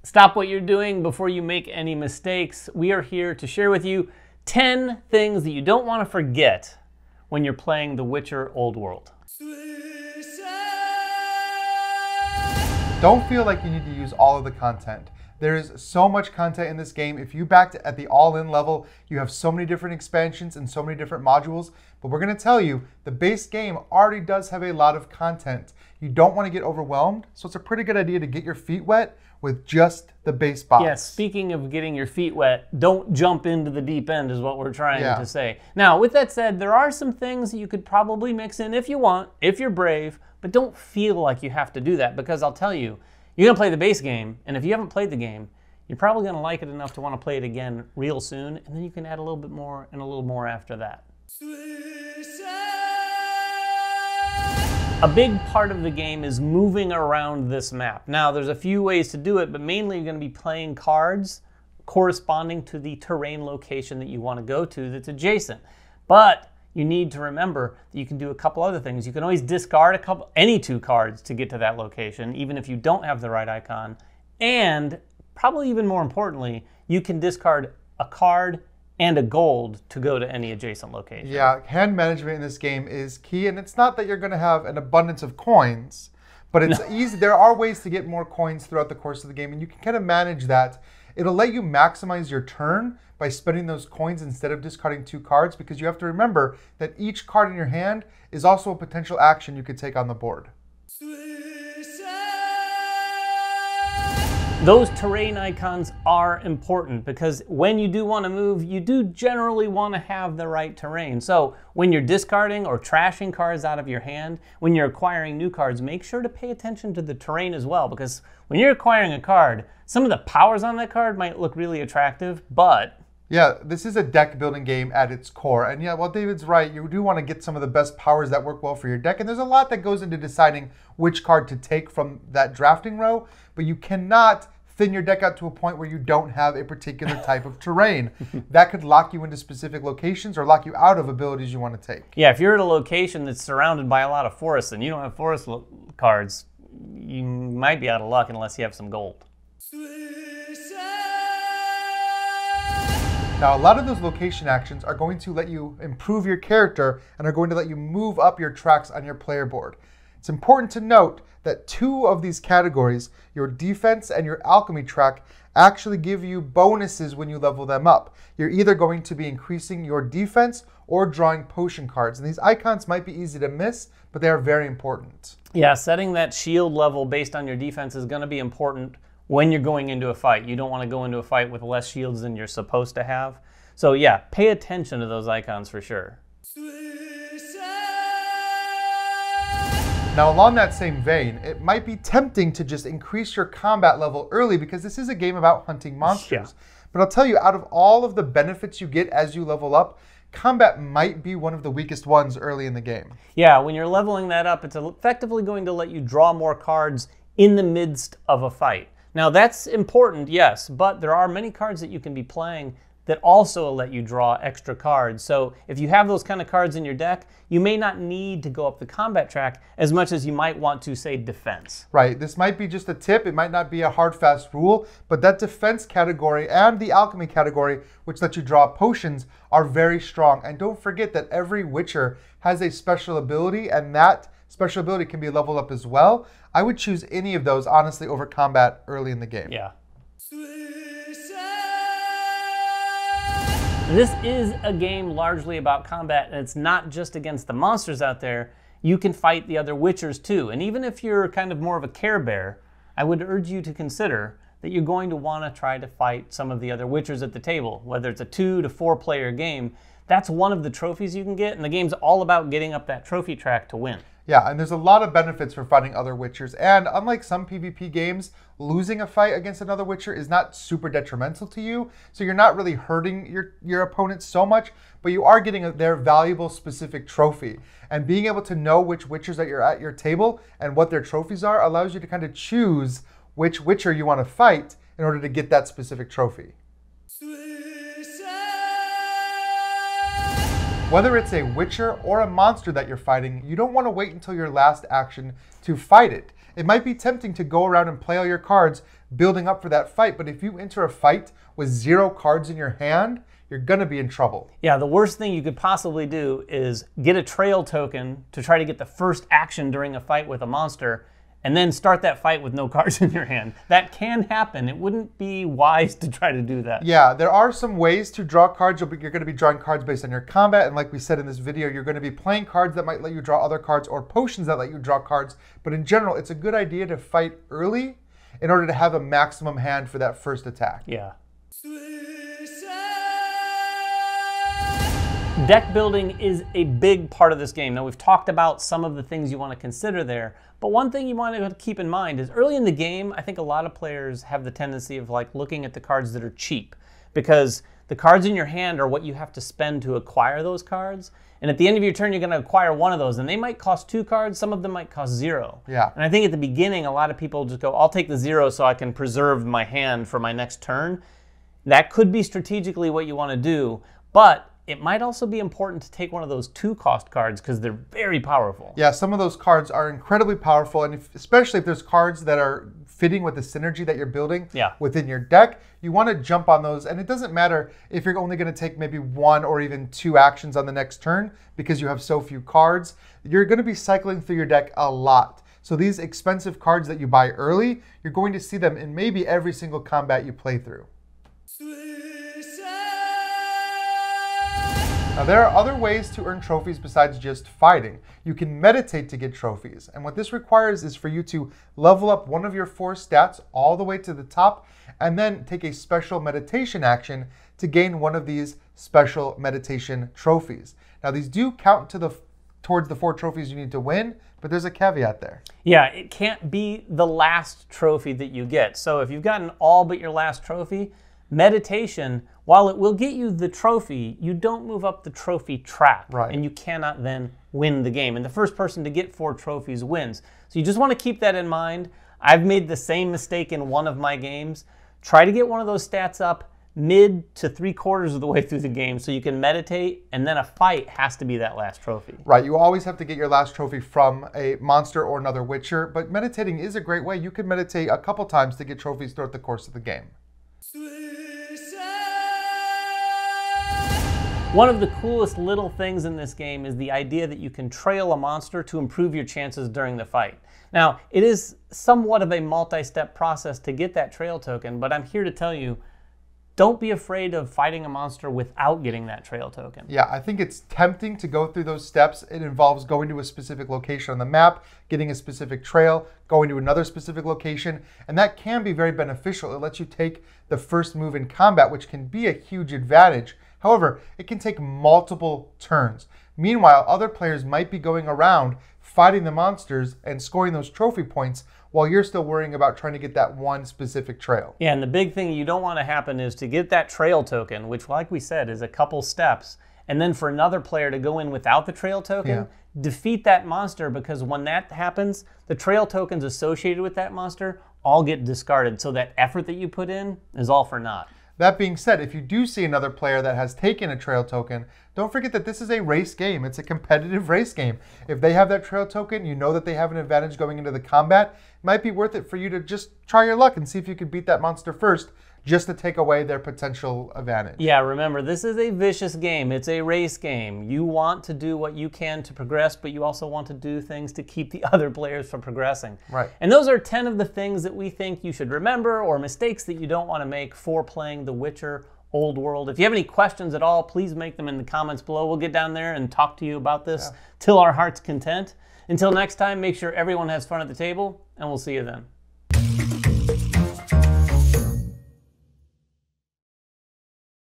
Stop what you're doing before you make any mistakes. We are here to share with you 10 things that you don't want to forget when you're playing The Witcher Old World. Don't feel like you need to use all of the content. There is so much content in this game. If you backed at the all-in level, you have so many different expansions and so many different modules. But we're going to tell you, the base game already does have a lot of content. You don't want to get overwhelmed, so it's a pretty good idea to get your feet wet with just the base box. Yeah, speaking of getting your feet wet, don't jump into the deep end is what we're trying to say. Now, with that said, there are some things that you could probably mix in if you want, if you're brave, but don't feel like you have to do that, because I'll tell you, you're going to play the base game, and if you haven't played the game, you're probably going to like it enough to want to play it again real soon, and then you can add a little bit more and a little more after that. A big part of the game is moving around this map. Now, there's a few ways to do it, but mainly you're going to be playing cards corresponding to the terrain location that you want to go to that's adjacent. But you need to remember that you can do a couple other things. You can always discard any 2 cards to get to that location, even if you don't have the right icon. And probably even more importantly, you can discard a card and a gold to go to any adjacent location. Yeah, hand management in this game is key, and it's not that you're going to have an abundance of coins, but it's easy. There are ways to get more coins throughout the course of the game, and you can kind of manage that. It'll let you maximize your turn by spending those coins instead of discarding 2 cards, because you have to remember that each card in your hand is also a potential action you could take on the board. Those terrain icons are important because when you do want to move, you do generally want to have the right terrain. So when you're discarding or trashing cards out of your hand, when you're acquiring new cards, make sure to pay attention to the terrain as well, because when you're acquiring a card, some of the powers on that card might look really attractive, but yeah, this is a deck building game at its core. And yeah, while David's right, you do want to get some of the best powers that work well for your deck. And there's a lot that goes into deciding which card to take from that drafting row, but you cannot thin your deck out to a point where you don't have a particular type of terrain. That could lock you into specific locations or lock you out of abilities you want to take. Yeah, if you're at a location that's surrounded by a lot of forests and you don't have forest cards, you might be out of luck unless you have some gold. Now, a lot of those location actions are going to let you improve your character and are going to let you move up your tracks on your player board. It's important to note that 2 of these categories, your defense and your alchemy track, actually give you bonuses when you level them up. You're either going to be increasing your defense or drawing potion cards. And these icons might be easy to miss, but they are very important. Yeah, setting that shield level based on your defense is going to be important when you're going into a fight. You don't want to go into a fight with less shields than you're supposed to have. So yeah, pay attention to those icons for sure. Now, along that same vein, it might be tempting to just increase your combat level early because this is a game about hunting monsters. Yeah. But I'll tell you, out of all of the benefits you get as you level up, combat might be one of the weakest ones early in the game. Yeah, when you're leveling that up, it's effectively going to let you draw more cards in the midst of a fight. Now, that's important, yes, but there are many cards that you can be playing that also let you draw extra cards. So if you have those kind of cards in your deck, you may not need to go up the combat track as much as you might want to, say, defense. Right, this might be just a tip. It might not be a hard, fast rule, but that defense category and the alchemy category, which let you draw potions, are very strong. And don't forget that every Witcher has a special ability, and that special ability can be leveled up as well. I would choose any of those, honestly, over combat early in the game. Yeah. This is a game largely about combat, and it's not just against the monsters out there. You can fight the other Witchers too. And even if you're kind of more of a Care Bear, I would urge you to consider that you're going to want to try to fight some of the other Witchers at the table. Whether it's a 2 to 4 player game, that's one of the trophies you can get, and the game's all about getting up that trophy track to win. Yeah, and there's a lot of benefits for fighting other Witchers, and unlike some PvP games, losing a fight against another Witcher is not super detrimental to you, so you're not really hurting your opponent so much, but you are getting their valuable specific trophy. And being able to know which Witchers that you're at your table and what their trophies are allows you to kind of choose which Witcher you want to fight in order to get that specific trophy. Whether it's a Witcher or a monster that you're fighting, you don't want to wait until your last action to fight it. It might be tempting to go around and play all your cards building up for that fight, but if you enter a fight with 0 cards in your hand, you're going to be in trouble. Yeah, the worst thing you could possibly do is get a trail token to try to get the first action during a fight with a monster, and then start that fight with no cards in your hand. That can happen. It wouldn't be wise to try to do that. Yeah, there are some ways to draw cards. You're going to be drawing cards based on your combat, and like we said in this video, you're going to be playing cards that might let you draw other cards or potions that let you draw cards. But in general, it's a good idea to fight early in order to have a maximum hand for that first attack. Yeah. Deck building is a big part of this game. Now, we've talked about some of the things you want to consider there, but one thing you want to keep in mind is early in the game, I think a lot of players have the tendency of like looking at the cards that are cheap, because the cards in your hand are what you have to spend to acquire those cards. And at the end of your turn, you're going to acquire one of those, and they might cost 2 cards. Some of them might cost 0. Yeah. And I think at the beginning, a lot of people just go, I'll take the 0 so I can preserve my hand for my next turn. That could be strategically what you want to do, but it might also be important to take one of those 2-cost cards because they're very powerful. Yeah, some of those cards are incredibly powerful, and especially if there's cards that are fitting with the synergy that you're building within your deck, you want to jump on those. And it doesn't matter if you're only going to take maybe 1 or even 2 actions on the next turn because you have so few cards. You're going to be cycling through your deck a lot. So these expensive cards that you buy early, you're going to see them in maybe every single combat you play through. Now, there are other ways to earn trophies besides just fighting. You can meditate to get trophies, and what this requires is for you to level up one of your 4 stats all the way to the top, and then take a special meditation action to gain one of these special meditation trophies. Now, these do count towards the 4 trophies you need to win, but there's a caveat there. Yeah, it can't be the last trophy that you get. So if you've gotten all but your last trophy, meditation, while it will get you the trophy, you don't move up the trophy track, and you cannot then win the game. And the first person to get 4 trophies wins. So you just want to keep that in mind. I've made the same mistake in one of my games. Try to get one of those stats up mid to 3/4 of the way through the game so you can meditate, and then a fight has to be that last trophy. Right, you always have to get your last trophy from a monster or another Witcher, but meditating is a great way. You can meditate a couple times to get trophies throughout the course of the game. One of the coolest little things in this game is the idea that you can trail a monster to improve your chances during the fight. Now, it is somewhat of a multi-step process to get that trail token, but I'm here to tell you, don't be afraid of fighting a monster without getting that trail token. Yeah, I think it's tempting to go through those steps. It involves going to a specific location on the map, getting a specific trail, going to another specific location, and that can be very beneficial. It lets you take the first move in combat, which can be a huge advantage. However, it can take multiple turns. Meanwhile, other players might be going around fighting the monsters and scoring those trophy points while you're still worrying about trying to get that one specific trail. Yeah, and the big thing you don't want to happen is to get that trail token, which like we said is a couple steps, and then for another player to go in without the trail token, defeat that monster, because when that happens, the trail tokens associated with that monster all get discarded, so that effort that you put in is all for naught. That being said, if you do see another player that has taken a trail token, don't forget that this is a race game. It's a competitive race game. If they have that trail token, you know that they have an advantage going into the combat. It might be worth it for you to just try your luck and see if you can beat that monster first, just to take away their potential advantage. Yeah, remember, this is a vicious game. It's a race game. You want to do what you can to progress, but you also want to do things to keep the other players from progressing. Right. And those are 10 of the things that we think you should remember, or mistakes that you don't want to make for playing The Witcher Old World. If you have any questions at all, please make them in the comments below. We'll get down there and talk to you about this till our heart's content. Until next time, make sure everyone has fun at the table, and we'll see you then.